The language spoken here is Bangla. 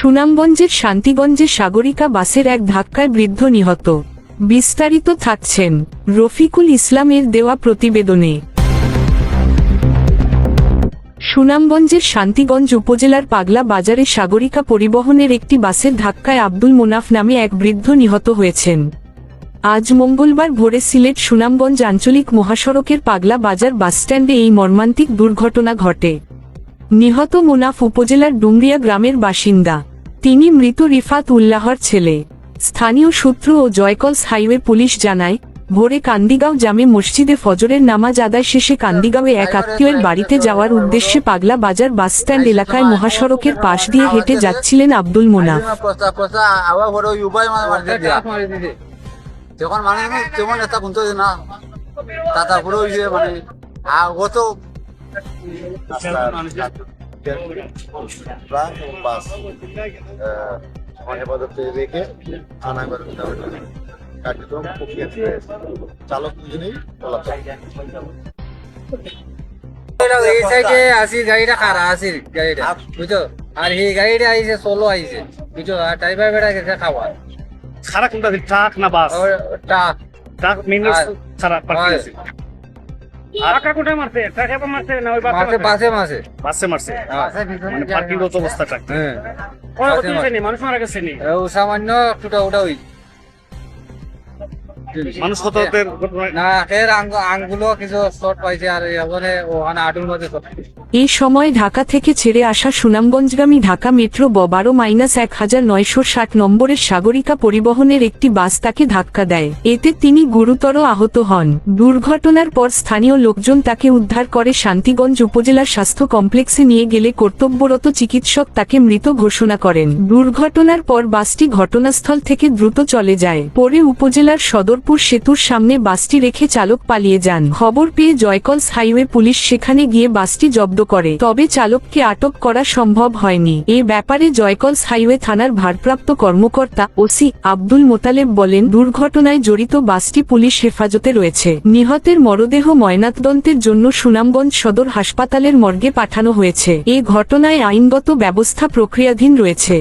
সুনামগঞ্জের শান্তিগঞ্জে সাগরিকা বাসের এক ধাক্কায় বৃদ্ধ নিহত। বিস্তারিত থাকছেন রফিকুল ইসলামের দেওয়া প্রতিবেদনে। সুনামগঞ্জের শান্তিগঞ্জ উপজেলার পাগলা বাজারে সাগরিকা পরিবহনের একটি বাসের ধাক্কায় আব্দুল মোনাফ নামে এক বৃদ্ধ নিহত হয়েছেন। আজ মঙ্গলবার ভোরে সিলেট সুনামগঞ্জ আঞ্চলিক মহাসড়কের পাগলা বাজার বাসস্ট্যান্ডে এই মর্মান্তিক দুর্ঘটনা ঘটে। নিহত মোনাফ উপজেলার ডুমরিয়া গ্রামের বাসিন্দা। তিনি মৃত রিফাত উল্লাহর ছেলে। স্থানীয় সূত্র ও জয়কলস হাইওয়ে পুলিশ জানায়, ভোরে কান্দিগাঁও জামে মসজিদে ফজরের নামাজ আদায় শেষে কান্দিগাঁওয়ে এক আত্মীয়ের বাড়িতে যাওয়ার উদ্দেশ্যে পাগলা বাজার বাসস্ট্যান্ড এলাকায় মহাসড়কের পাশ দিয়ে হেঁটে যাচ্ছিলেন আব্দুল মোনাফ। যখন মানে তেমন একটা গুনতে না তারপরে ওই যে মানে গত রেখে থানায় কার্যক্রম চালক দুজনেই এই সাইডে আসি গাড়িটা খারাপ আসি গাড়িটা বুঝছো, আর এই গাড়িটা আইছে সোলো আইছে বুঝছো, আর ড্রাইভার বেড়া গেছে খাবার খারাপ কোনটা ট্রাক না বাস? ট্রাক ট্রাক মেইন রোড খারাপ পার্কিং আছে। আর কাকা কোথায় মারছে? ট্রাকে মারছে না ওই বাসে বাসে মারছে? মানে পার্কিং রত অবস্থা ট্রাক। হ্যাঁ কোন কত হইছে নি? মানুষ মারা গেছে নি? ও সামান্য টুটা ওটা হই মানুষ কত না এর আঙ্গুলো কিছু শর্ট পাইছে, আর ওখানে ওখানে আটুর মধ্যে এই সময় ঢাকা থেকে ছেড়ে আসা সুনামগঞ্জগামী ঢাকা মেট্রো 12-1960 নম্বরের সাগরিকা পরিবহনের একটি বাস তাকে ধাক্কা দেয়। এতে তিনি গুরুতর আহত হন। দুর্ঘটনার পর স্থানীয় লোকজন তাকে উদ্ধার করে শান্তিগঞ্জ উপজেলার স্বাস্থ্য কমপ্লেক্সে নিয়ে গেলে কর্তব্যরত চিকিৎসক তাকে মৃত ঘোষণা করেন। দুর্ঘটনার পর বাসটি ঘটনাস্থল থেকে দ্রুত চলে যায়। পরে উপজেলার সদরপুর সেতুর সামনে বাসটি রেখে চালক পালিয়ে যান। খবর পেয়ে জয়কলস হাইওয়ে পুলিশ সেখানে গিয়ে বাসটি জব্দ করে, তবে চালককে আটক করা সম্ভব হয়নি। এ ব্যাপারে জয়কলস হাইওয়ে থানার ভারপ্রাপ্ত কর্মকর্তা ওসি আব্দুল মোতালেব বলেন, দুর্ঘটনায় জড়িত বাসটি পুলিশ হেফাজতে রয়েছে। নিহতের মরদেহ ময়নাতদন্তের জন্য সুনামগঞ্জ সদর হাসপাতালের মর্গে পাঠানো হয়েছে। এ ঘটনায় আইনগত ব্যবস্থা প্রক্রিয়াধীন রয়েছে।